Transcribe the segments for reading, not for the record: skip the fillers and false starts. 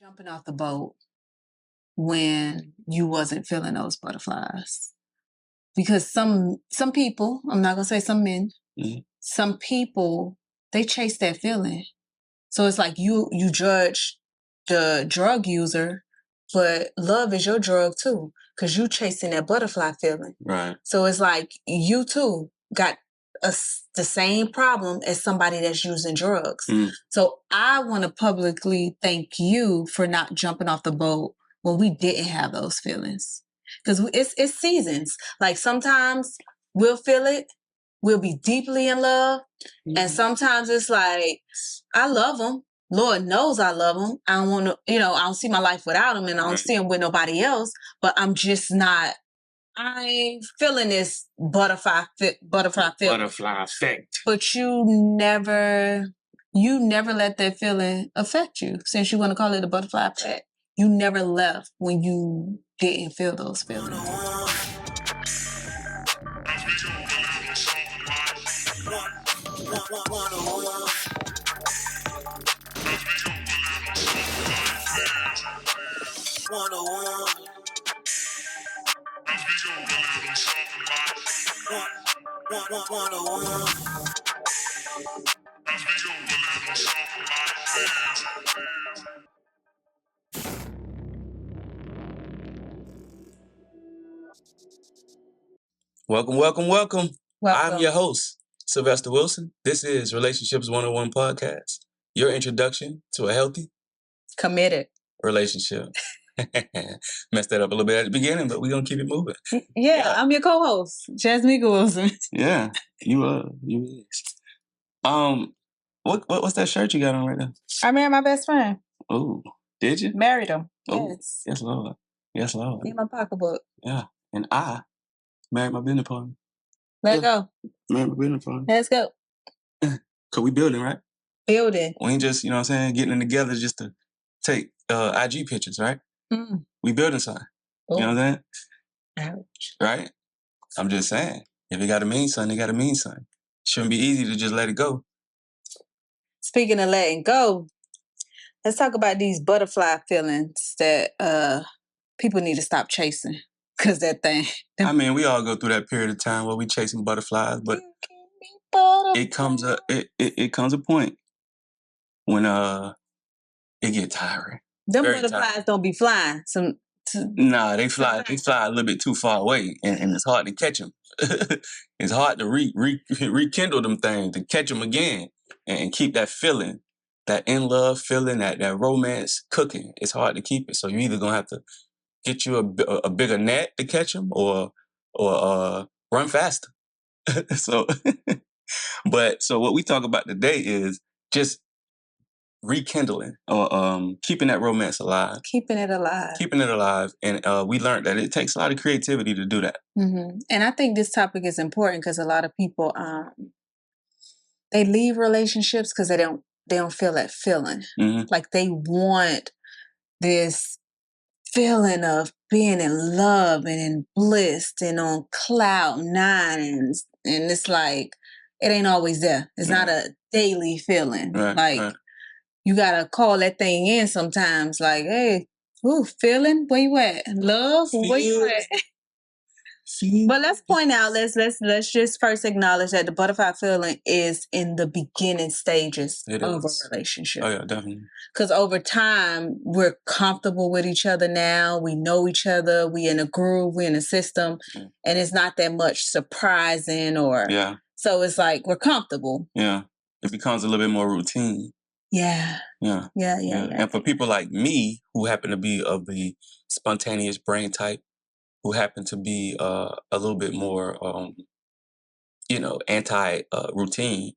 jumping off the boat when you wasn't feeling those butterflies? Because some people, I'm not gonna say some men, some people, they chase that feeling. So it's like you judge the drug user, but love is your drug too, because you chasing that butterfly feeling. Right. So it's like you too got the same problem as somebody that's using drugs. So I want to publicly thank you for not jumping off the boat when we didn't have those feelings. Because it's seasons. Like sometimes we'll feel it, we'll be deeply in love, and sometimes it's like, I love him. Lord knows I love him. I don't want to, I don't see my life without him, and I don't see him with nobody else, but I'm just not, I ain't feeling this butterfly feeling. Butterfly effect. But you never let that feeling affect you, since you want to call it a butterfly effect. You never left when you didn't feel those feelings. Welcome. I'm your host, Sylvester Wilson. This is Relationships 101 Podcast, your introduction to a healthy, committed relationship. Messed that up a little bit at the beginning, but we're going to keep it moving. Yeah, I'm your co-host, JasMeka Wilson. Yeah, you is. What's that shirt you got on right now? I married my best friend. Oh, did you? Married him. Oh, yes. Yes, Lord. In my pocketbook. Yeah, and I married my business partner. Let's go. Married my business partner. Let's go. Cause we building, right? Building. We ain't just, getting together just to take IG pictures, right? We building something. You know what I'm saying? Ouch. Right? I'm just saying, if it got to mean something, it got to mean something. Shouldn't be easy to just let it go. Speaking of letting go, let's talk about these butterfly feelings that people need to stop chasing. Cause that thing. I mean, we all go through that period of time where we chasing butterflies, but it comes a point when it get tiring. Them butterflies don't be flying. Nah, they fly a little bit too far away, and it's hard to catch them. It's hard to rekindle them things, to catch them again, and keep that feeling, that in love feeling, that romance cooking. It's hard to keep it. So you either gonna have to get you a bigger net to catch them, or run faster. So what we talk about today is just rekindling or keeping that romance alive. Keeping it alive. And we learned that it takes a lot of creativity to do that. Mm-hmm. And I think this topic is important because a lot of people, they leave relationships because they don't feel that feeling. Mm-hmm. Like they want this feeling of being in love and in bliss and on cloud nine, and it's like it ain't always there. It's not a daily feeling. Right. You gotta call that thing in sometimes. Like, hey, feeling, where you at? Love, where you at? But let's point out, let's just first acknowledge that the butterfly feeling is in the beginning stages of a relationship. Oh yeah, definitely. Because over time, we're comfortable with each other now. We know each other. We in a groove. We in a system, and it's not that much surprising or. Yeah. So it's like we're comfortable. Yeah, it becomes a little bit more routine. Yeah. And for people like me, who happen to be of the spontaneous brain type, who happen to be a little bit more, anti-routine,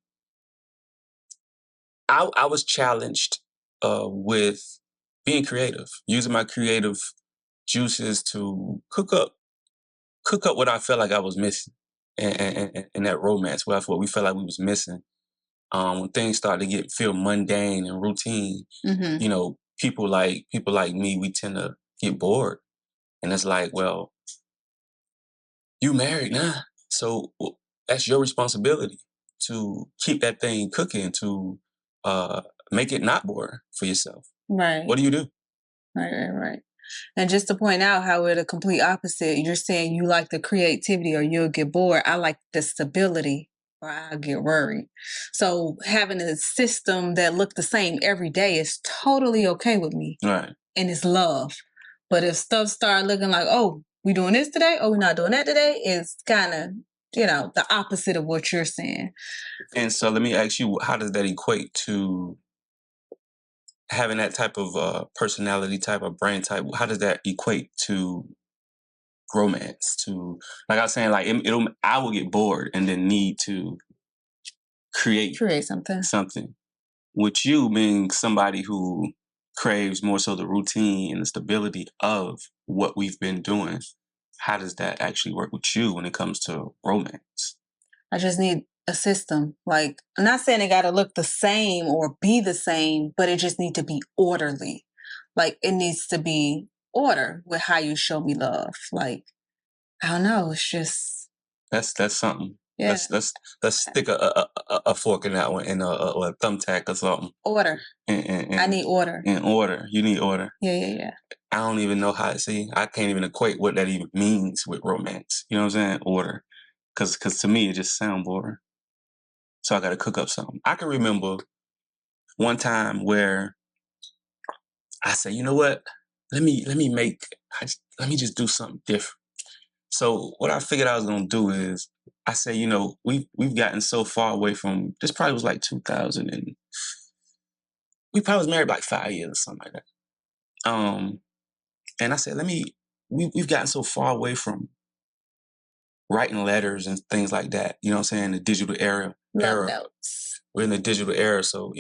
I was challenged with being creative, using my creative juices to cook up what I felt like I was missing, and that romance, what we felt like we was missing. When things start to feel mundane and routine, people like me, we tend to get bored, and it's like, well, you married now, so that's your responsibility to keep that thing cooking, to make it not boring for yourself. Right. What do you do? Right. And just to point out how we're the complete opposite, you're saying you like the creativity or you'll get bored. I like the stability or I'll get worried. So having a system that look the same every day is totally okay with me. Right. And it's love. But if stuff start looking like, oh, we doing this today, oh, we're not doing that today, it's kind of, the opposite of what you're saying. And so let me ask you, how does that equate to having that type of personality type or brain type? How does that equate to romance? To, like I was saying, like I will get bored and then need to create something. With you being somebody who craves more so the routine and the stability of what we've been doing, how does that actually work with you when it comes to romance? I just need a system. Like, I'm not saying it got to look the same or be the same, but it just needs to be orderly. Like, it needs to be order with how you show me love. Like, I don't know. It's just that's something. Yeah. Let's stick a fork in that one and a thumbtack or something. Order. And I need order. And order. You need order. Yeah. I don't even know how to see. I can't even equate what that even means with romance. You know what I'm saying? Order. Because to me, it just sounds boring. So I got to cook up something. I can remember one time where I said, you know what? Let me just do something different. So what I figured I was gonna do is I said, we've gotten so far away from this. Probably was like 2000, and we probably was married like 5 years or something like that. And I said, we've gotten so far away from writing letters and things like that. You know what I'm saying? The digital era. Love notes. We're in the digital era, so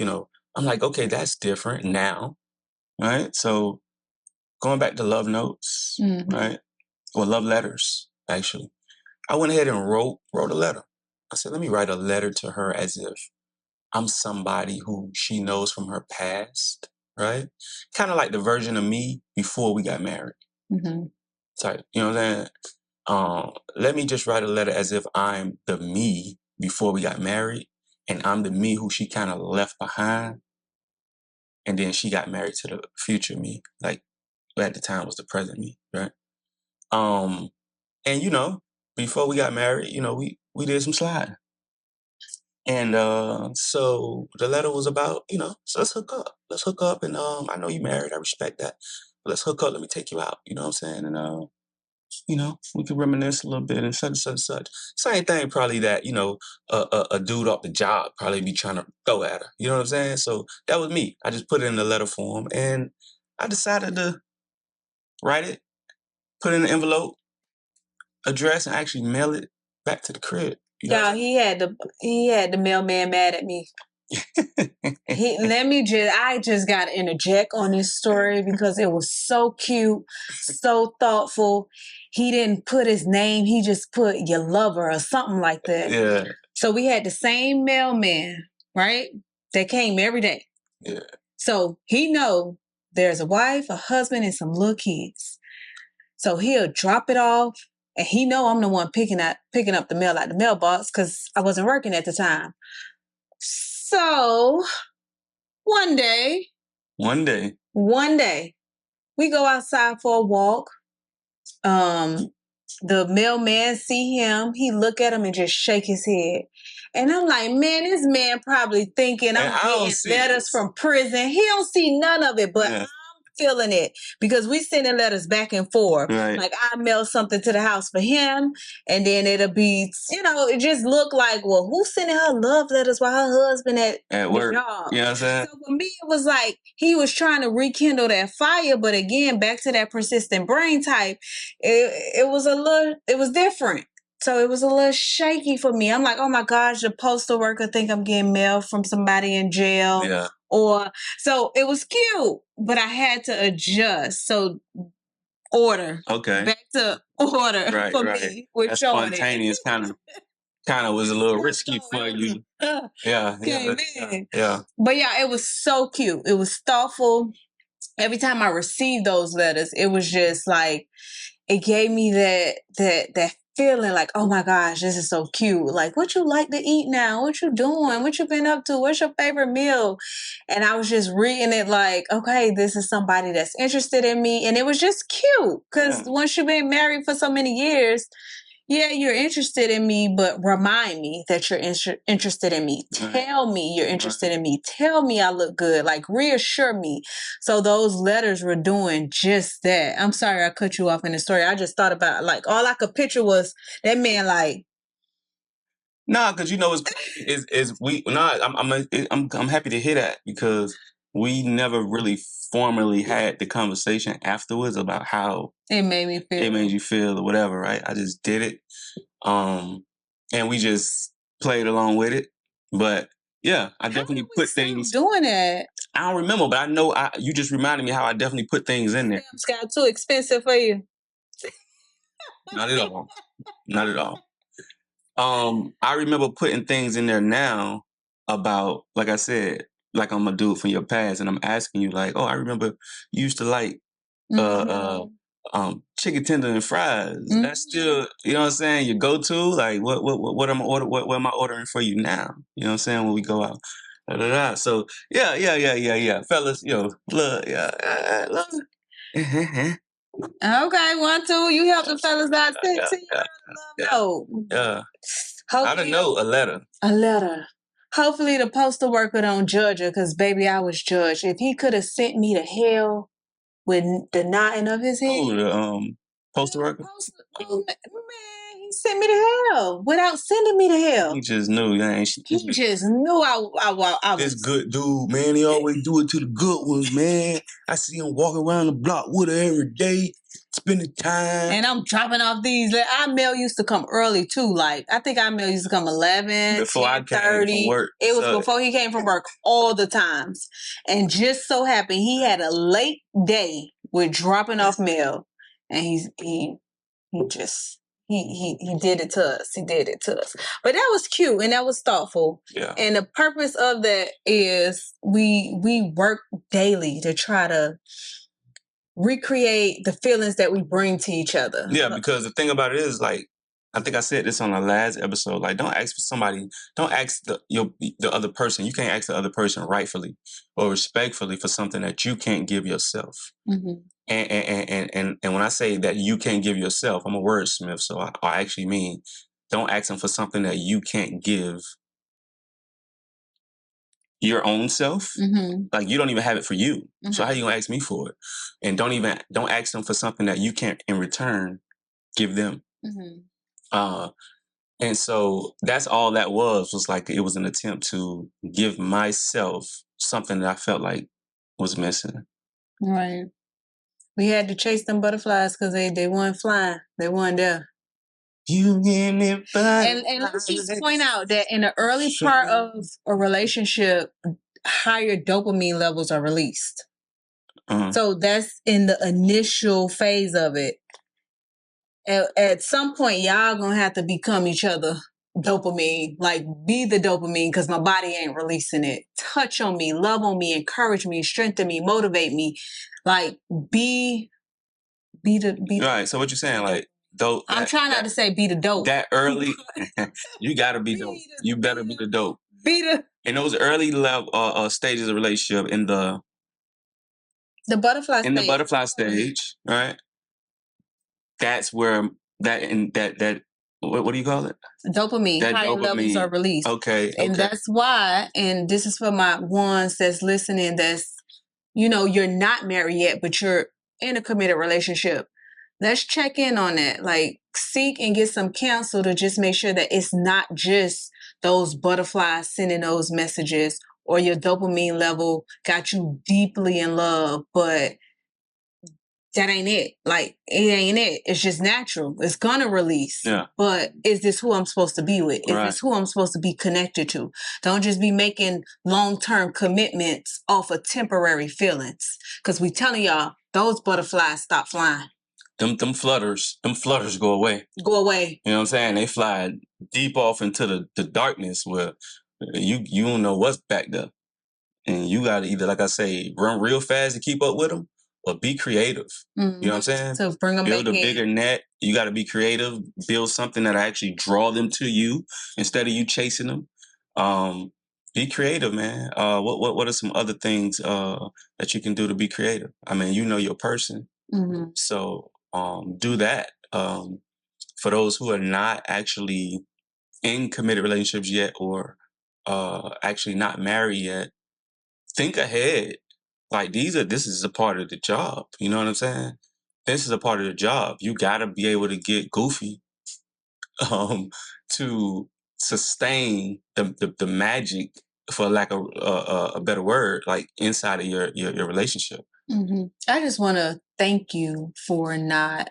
I'm like, okay, that's different now, right? So going back to love notes, right, or love letters, actually. I went ahead and wrote a letter. I said, let me write a letter to her as if I'm somebody who she knows from her past, right? Kind of like the version of me before we got married. Type, you know what I'm saying? Let me just write a letter as if I'm the me before we got married, and I'm the me who she kind of left behind. And then she got married to the future me, like at the time was the present me, right? And before we got married, we did some sliding. And so the letter was about, so let's hook up. Let's hook up. And I know you married. I respect that. But let's hook up. Let me take you out. You know what I'm saying? And, we could reminisce a little bit and such and such and such. Same thing probably that, a dude off the job probably be trying to throw at her. You know what I'm saying? So that was me. I just put it in the letter form. And I decided to write it, put it in an envelope, address, and actually mail it back to the crib. Yeah, he had the mailman mad at me. I just got to interject on this story because it was so cute, so thoughtful. He didn't put his name. He just put your lover or something like that. Yeah. So we had the same mailman, right? That came every day. Yeah. So he know there's a wife, a husband, and some little kids. So he'll drop it off. And he know I'm the one picking up the mail out the mailbox because I wasn't working at the time. So one day, we go outside for a walk. The mailman see him. He look at him and just shake his head. And I'm like, man, this man probably thinking I'm getting letters from prison. He don't see none of it, but I'm feeling it because we sending letters back and forth. Right. Like I mail something to the house for him, and then it'll be, it just look like, well, who's sending her love letters while her husband at work? Job? You know what I'm saying? So for me, it was like he was trying to rekindle that fire, but again, back to that persistent brain type, it was different. So it was a little shaky for me. I'm like, oh my gosh, the postal worker think I'm getting mail from somebody in jail. Yeah. So it was cute, but I had to adjust. So order. Okay. Back to order for me. That's spontaneous kind of was a little risky for you. Yeah. But yeah, it was so cute. It was thoughtful. Every time I received those letters, it was just like, it gave me that feeling like, oh my gosh, this is so cute. Like, what you like to eat now? What you doing? What you been up to? What's your favorite meal? And I was just reading it like, okay, this is somebody that's interested in me. And it was just cute because once you've been married for so many years, yeah, you're interested in me, but remind me that you're interested in me. Tell me you're interested in me. Tell me I look good. Like, reassure me. So those letters were doing just that. I'm sorry I cut you off in the story. I just thought about, like, all I could picture was that man, like. Nah, because you know I'm happy to hear that because we never really formally had the conversation afterwards about how it made me feel. It made you feel or whatever, right? I just did it. And we just played along with it. But yeah, I definitely put things doing it. I don't remember, but I know you just reminded me how I definitely put things in there. It's got too expensive for you. Not at all. Not at all. I remember putting things in there now about, like I said, like I'm a dude from your past, and I'm asking you, like, oh, I remember you used to like chicken tender and fries. That's still, you know what I'm saying, your go-to? Like, what am I what am I ordering for you now? You know what I'm saying, when we go out. So yeah. Fellas, look, look. Okay, 1, 2, you help the fellas out. Yeah. I don't know, a letter. A letter. Hopefully the postal worker don't judge her, because baby, I was judged. If he could have sent me to hell with the nodding of his head. Oh, the postal worker? Man, he sent me to hell without sending me to hell. He just knew. He just knew I was. This good dude, man. He always do it to the good ones, man. I see him walking around the block with her every day, spending time. And I'm dropping off these. Our mail used to come early too. Like, I think our mail used to come 11, before 10, I came from work. It was before he came from work all the times. And just so happened he had a late day with dropping off mail, and he did it to us. He did it to us. But that was cute and that was thoughtful. Yeah. And the purpose of that is we work daily to try to recreate the feelings that we bring to each other. Yeah, because the thing about it is, like, I think I said this on the last episode, like, don't ask the other person. You can't ask the other person rightfully or respectfully for something that you can't give yourself. Mm-hmm. And when I say that you can't give yourself, I'm a wordsmith, so I actually mean don't ask them for something that you can't give your own self. Mm-hmm. Like, you don't even have it for you. Mm-hmm. So how you gonna ask me for it? And don't ask them for something that you can't in return give them. Mm-hmm. And so that's all that was like, it was an attempt to give myself something that I felt like was missing. Right. We had to chase them butterflies because they weren't flying. They weren't there. You give me and let's just point out that in the early part of a relationship, higher dopamine levels are released. So that's in the initial phase of it. At some point, y'all gonna have to become each other dopamine. Like, be the dopamine, because my body ain't releasing it. Touch on me, love on me, encourage me, strengthen me, motivate me. Like, be the right. So what you're saying, like, dope. I'm trying not to say be the dope. That early, you gotta be dope. You better be the dope. In those early level stages of relationship, in the butterfly stage. In the butterfly stage, right? That's where that what do you call it? Dopamine. That higher levels are released. Okay. And that's why, and this is for my ones that's listening, that's, you're not married yet, but you're in a committed relationship. Let's check in on that. Like, seek and get some counsel to just make sure that it's not just those butterflies sending those messages, or your dopamine level got you deeply in love, but that ain't it. Like, it ain't it. It's just natural. It's gonna release. Yeah. But is this who I'm supposed to be with? Is this who I'm supposed to be connected to? Don't just be making long-term commitments off of temporary feelings. Because we telling y'all, those butterflies stop flying. Them flutters go away. Go away. You know what I'm saying? They fly deep off into the darkness where you don't know what's back there. And you got to either, like I say, run real fast to keep up with them, but be creative. Mm-hmm. You know what I'm saying? So bring them build a bigger net. You got to be creative. Build something that actually draw them to you instead of you chasing them. Be creative, man. What are some other things that you can do to be creative? I mean, you know your person, so do that. For those who are not actually in committed relationships yet, or actually not married yet, think ahead. Like this is a part of the job. You know what I'm saying? This is a part of the job. You gotta be able to get goofy to sustain the magic, for lack of a better word, like inside of your relationship. I just want to thank you for not,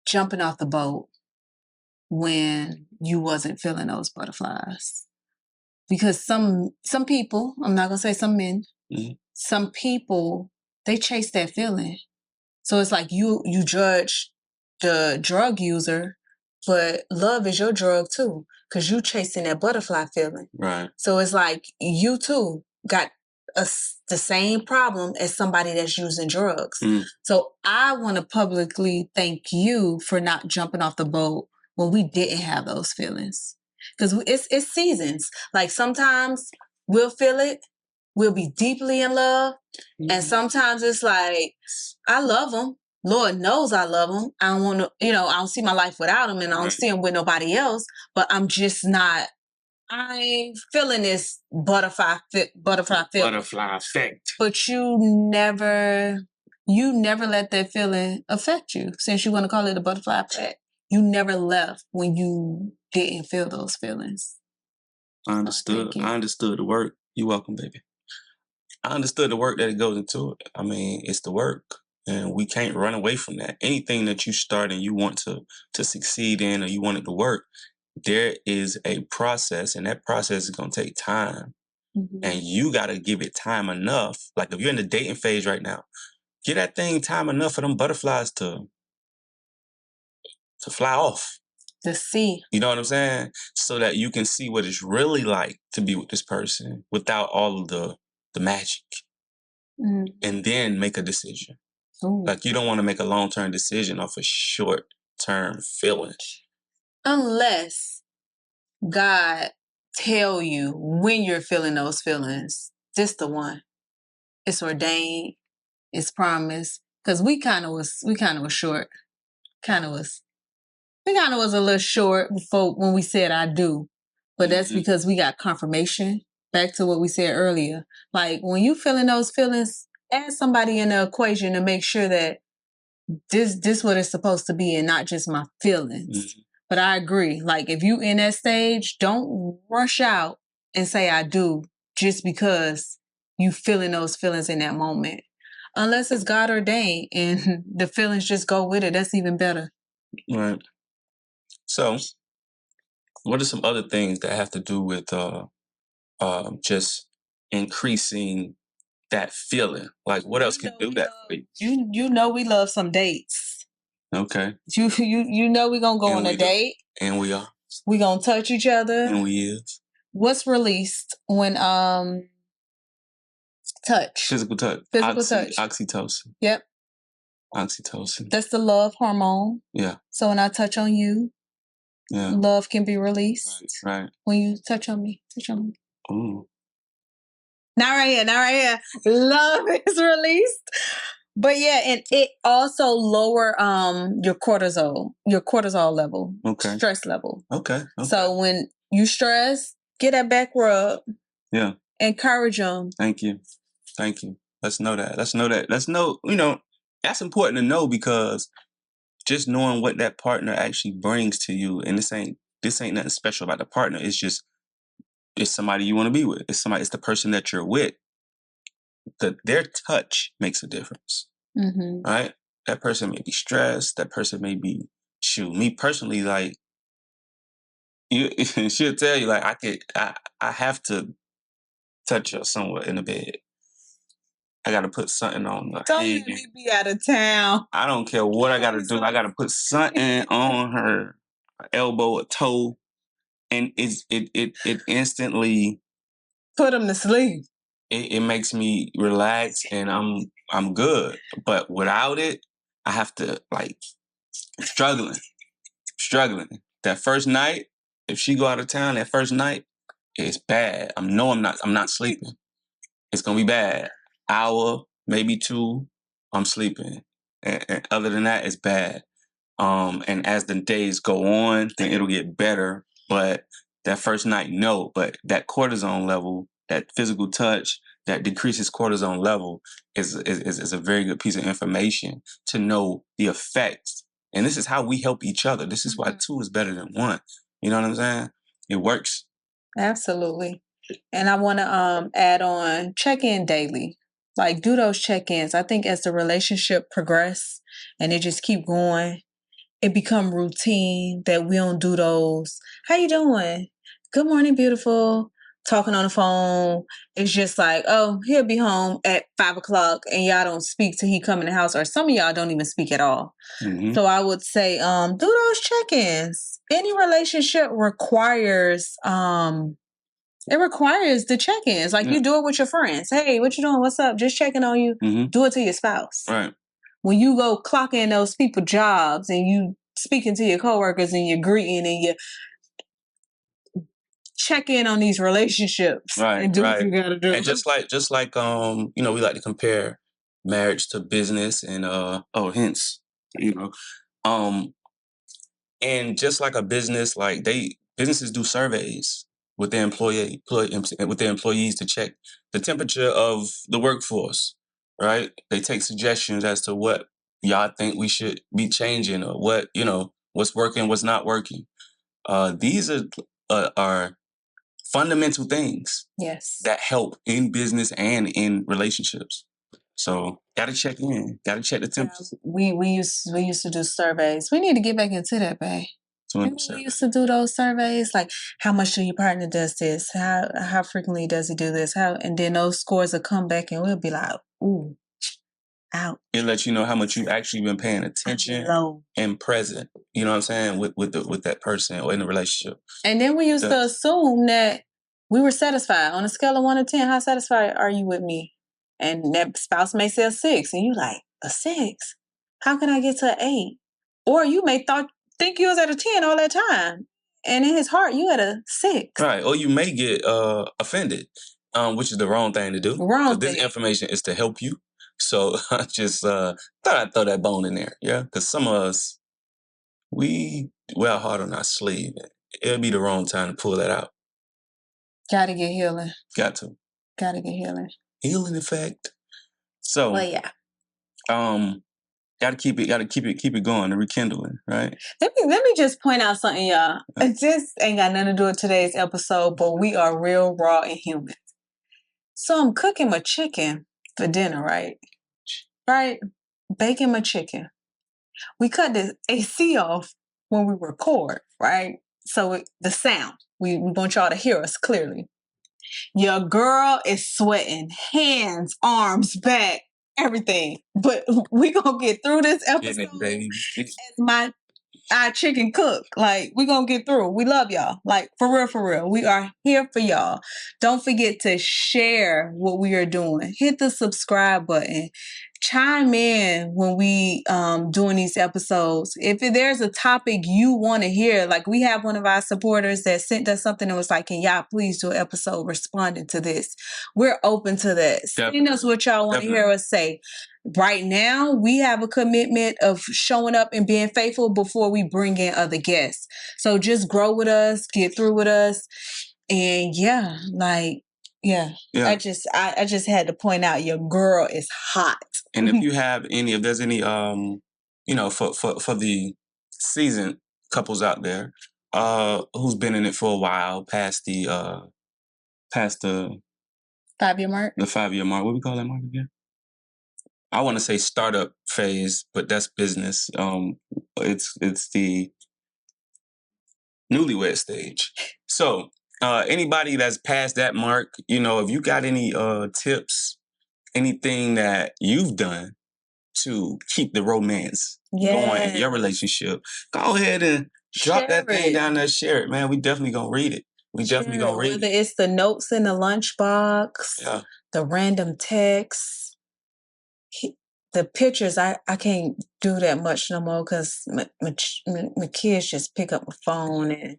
jumping off the boat when you wasn't feeling those butterflies. Because some people, I'm not gonna say some men, some people, they chase that feeling. So it's like you judge the drug user, but love is your drug too, because you chasing that butterfly feeling. Right. So it's like you too got the same problem as somebody that's using drugs. So I want to publicly thank you for not jumping off the boat when we didn't have those feelings. Because it's seasons. Like sometimes we'll feel it, we'll be deeply in love, and sometimes it's like, I love him. Lord knows I love him. I don't want to, I don't see my life without him, and I don't see him with nobody else. But I'm just not. I'm feeling this butterfly feeling. Butterfly effect. But you never let that feeling affect you. Since you want to call it a butterfly effect, you never left when you didn't feel those feelings. I understood. I understood the work. You're welcome, baby. I understood the work that goes into it. I mean, it's the work, and we can't run away from that. Anything that you start and you want to succeed in, or you want it to work, there is a process, and that process is going to take time. And you got to give it time enough. Like if you're in the dating phase right now, give that thing time enough for them butterflies to fly off. To see. You know what I'm saying? So that you can see what it's really like to be with this person without all of the magic. And then make a decision. Ooh. Like you don't want to make a long-term decision off a short-term feeling. Unless God tell you when you're feeling those feelings, this the one. It's ordained. It's promised. Because we kind of was short. We kind of was a little short before when we said I do. But that's because we got confirmation. Back to what we said earlier. Like when you feeling those feelings, add somebody in the equation to make sure that this what it's supposed to be and not just my feelings. But I agree. Like if you in that stage, don't rush out and say I do just because you feeling those feelings in that moment. Unless it's God ordained and the feelings just go with it. That's even better. Right. So what are some other things that have to do with just increasing that feeling? Like what else can do that for you? You know we love some dates. Okay. You know we're gonna go on a date. And we are. We're gonna touch each other. And we is. What's released when touch? Physical touch. Touch. Oxytocin. Yep. Oxytocin. That's the love hormone. Yeah. So when I touch on you, love can be released. Right. When you touch on me. Ooh. Not right here. Love is released. But yeah, and it also lower your cortisol level. Okay. Stress level. Okay. So when you stress, get that back rub. Yeah. Encourage them. Thank you. Let's know that. That's important to know, because just knowing what that partner actually brings to you, and this ain't nothing special about the partner. It's somebody you want to be with. It's the person that you're with. Their touch makes a difference. Right? That person may be stressed. That person may be, me personally, like, she'll tell you, like, I have to touch her somewhere in the bed. I got to put something on her. Don't let me be out of town. I don't care what I got to do. I got to put something on her elbow, a toe, and it instantly put them to sleep. it makes me relax and I'm good. But without it, I have to struggling. That first night, if she go out of town, that first night, it's bad. I'm not sleeping. It's gonna be bad. Hour, maybe 2, I'm sleeping. And other than that, it's bad. And as the days go on, then it'll get better. But that first night, no. But that cortisone level, that physical touch, that decreases cortisone level is a very good piece of information to know the effects. And this is how we help each other. This is why 2 is better than 1. You know what I'm saying? It works. Absolutely. And I want to add on, check in daily. Like, do those check-ins. I think as the relationship progress and it just keep going, it become routine that we don't do those. How you doing? Good morning, beautiful. Talking on the phone. It's just like, oh, he'll be home at 5 o'clock and y'all don't speak till he come in the house, or some of y'all don't even speak at all. Mm-hmm. So I would say, do those check-ins. Any relationship requires it requires the check-ins. Like, you do it with your friends. Hey, what you doing? What's up? Just checking on you. Mm-hmm. Do it to your spouse. Right. When you go clock in those people's jobs and you speaking to your coworkers and you're greeting and you check in on these relationships, right, and do what you gotta do. And just like we like to compare marriage to business and hence, and just like a business, businesses do surveys with their with their employees to check the temperature of the workforce, right? They take suggestions as to what y'all think we should be changing, or what, what's working, what's not working. These are fundamental things, yes, that help in business and in relationships. So gotta check in, gotta check the temperature. We used to do surveys. We need to get back into that, babe. We used to do those surveys, like, how much do your partner does this? How frequently does he do this? And then those scores will come back and we'll be like, ooh, out. It lets you know how much you've actually been paying attention and present. You know what I'm saying? With that person or in the relationship. And then we used to assume that we were satisfied. On a scale of 1 to 10, how satisfied are you with me? And that spouse may say a 6, and you like, a 6? How can I get to an 8? Or you may think you was at a 10 all that time, and in his heart you at a 6. Right. Or you may get offended, which is the wrong thing to do. Wrong. This information is to help you. So I just thought I'd throw that bone in there, yeah? Because some of us, we wear hard on our sleeve. It'll be the wrong time to pull that out. Gotta get healing. Gotta get healing. Healing effect. So, well, yeah. Gotta keep it going, the rekindling, right? Let me just point out something, y'all. It just ain't got nothing to do with today's episode, but we are real, raw, and human. So I'm cooking my chicken for dinner, right? Right? Baking my chicken. We cut the AC off when we record, right? So the sound, we want y'all to hear us clearly. Your girl is sweating, hands, arms, back, everything. But we gonna get through this episode as our chicken cook. Like, we gonna get through. We love y'all. Like, for real. We are here for y'all. Don't forget to share what we are doing. Hit the subscribe button. Chime in when we doing these episodes. If there's a topic you want to hear, like, we have one of our supporters that sent us something and was like, can y'all please do an episode responding to this? We're open to that. Send us what y'all want to hear us say. Right now, we have a commitment of showing up and being faithful before we bring in other guests. So just grow with us, get through with us. And yeah. I just had to point out, your girl is hot. And if you have if there's any, for the seasoned couples out there, who's been in it for a while, past the 5-year mark. The 5-year mark. What do we call that mark again? I want to say startup phase, but that's business. It's the newlywed stage. So, anybody that's past that mark, if you got any tips, anything that you've done to keep the romance going in your relationship, go ahead and drop that thing down there, share it, man. We definitely gonna read it. Whether it's the notes in the lunchbox, the random texts, the pictures, I can't do that much no more because my kids just pick up my phone and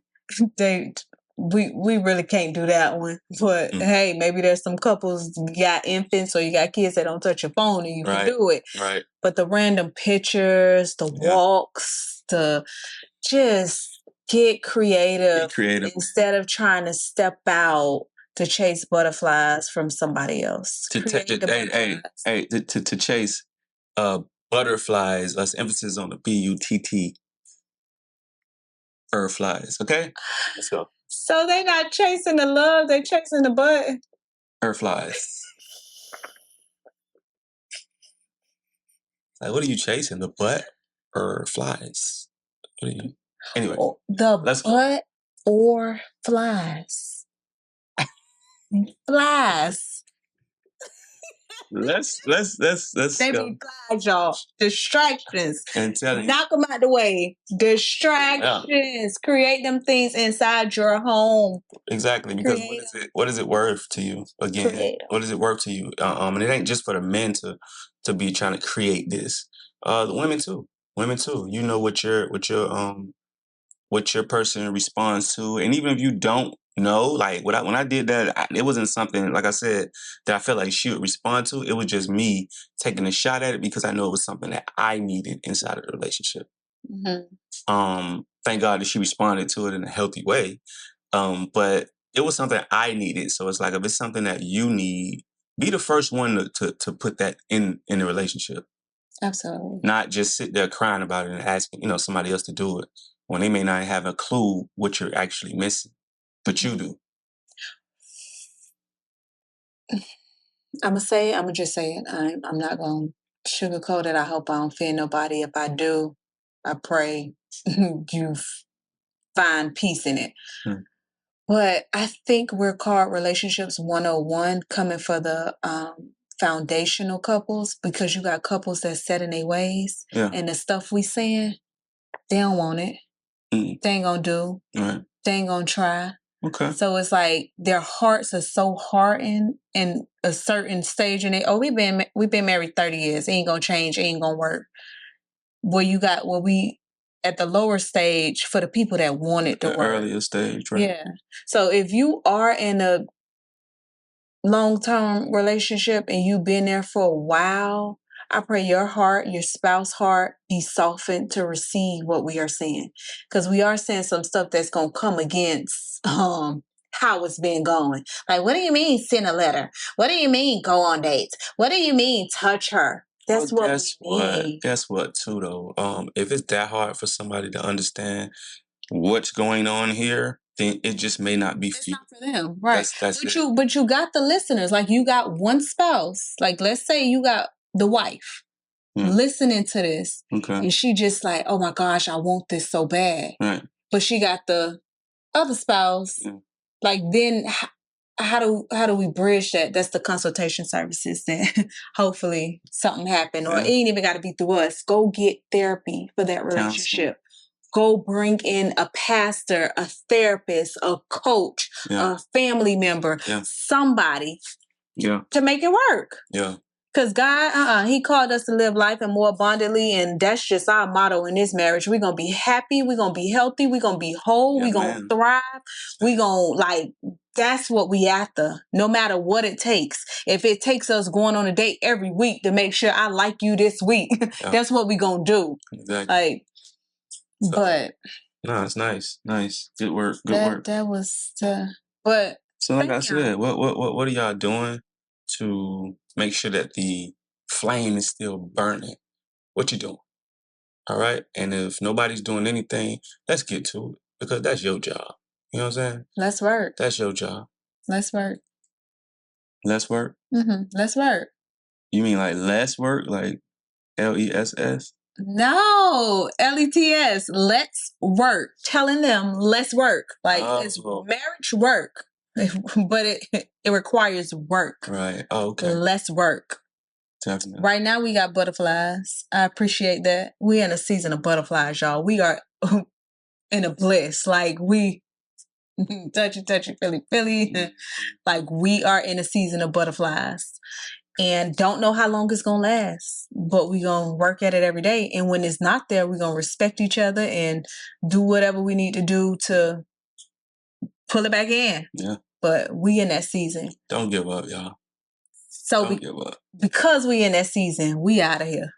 we really can't do that one. But hey, maybe there's some couples, you got infants or you got kids that don't touch your phone and you can do it. Right. But the random pictures, the walks, the just get creative instead of trying to step out to chase butterflies from somebody else. To chase butterflies. Let's emphasis on the BUTT. Flies. Okay, let's go. So they're not chasing the love; they're chasing the butt. Flies. Like, what are you chasing? The butt or flies? What are you? Anyway, the butt or flies. Flies. Let's they go. Be flies, y'all. Distractions. And telling knock them out the way. Distractions. Yeah. Create them things inside your home. Exactly, because what is it worth to you? Again, what is it worth to you? And it ain't just for the men to be trying to create this. The women too. You know what your person responds to, and even if you don't know, like when I did that, it wasn't something, like I said, that I felt like she would respond to. It was just me taking a shot at it because I know it was something that I needed inside of the relationship. Mm-hmm. Thank God that she responded to it in a healthy way. But it was something I needed. So it's like, if it's something that you need, be the first one to put that in the relationship. Absolutely. Not just sit there crying about it and asking, somebody else to do it when they may not have a clue what you're actually missing, but you do. I'm gonna just say it. I'm not gonna sugarcoat it. I hope I don't offend nobody. If I do, I pray you find peace in it. But I think we're called Relationships 101 coming for the foundational couples, because you got couples that's set in their ways, and the stuff we saying, they don't want it. They ain't gonna do. They ain't gonna try. Okay. So it's like their hearts are so hardened in a certain stage, and we've been married 30 years. It ain't gonna change. It ain't gonna work. We at the lower stage for the people that want it to work. Earlier stage, right? Yeah. So if you are in a long-term relationship and you've been there for a while, I pray your heart, your spouse's heart, be softened to receive what we are saying, because we are saying some stuff that's gonna come against how it's been going. Like, what do you mean send a letter? What do you mean go on dates? What do you mean touch her? That's what we mean. Guess what, too, though? If it's that hard for somebody to understand what's going on here, then it just may not be not for them, right? That's but you got the listeners. Like, you got one spouse. Like, let's say you got the wife listening to this, and she just like, oh my gosh, I want this so bad. Right. But she got the other spouse. Like, then how do we bridge that? That's the consultation services that hopefully something happened, or it ain't even got to be through us. Go get therapy for that relationship. Go bring in a pastor, a therapist, a coach, a family member, somebody to make it work. Yeah. Because God, He called us to live life and more abundantly, and that's just our motto in this marriage. We're going to be happy. We're going to be healthy. We're going to be whole. We're going to thrive. We're going to, that's what we after, no matter what it takes. If it takes us going on a date every week to make sure I like you this week, that's what we're going to do. Exactly. But no, it's nice. Good work. That was but so like I said, what are y'all doing to make sure that the flame is still burning? What you doing? All right. And if nobody's doing anything, let's get to it, because that's your job. You know what I'm saying? Let's work. That's your job. Let's work. Let's work? Mm-hmm. Let's work. You mean like less work? Like LESS? No, LETS. Let's work. Telling them let's work. Like, it's marriage work, but it requires work. Right. Oh, okay. Let's work. Definitely. Right now we got butterflies. I appreciate that. We're in a season of butterflies, y'all. We are in a bliss. Like, touchy, feely. Like, we are in a season of butterflies and don't know how long it's going to last, but we're going to work at it every day. And when it's not there, we're going to respect each other and do whatever we need to do to pull it back in. Yeah. But we in that season. Don't give up, y'all. So don't give up. Because we in that season, we out of here.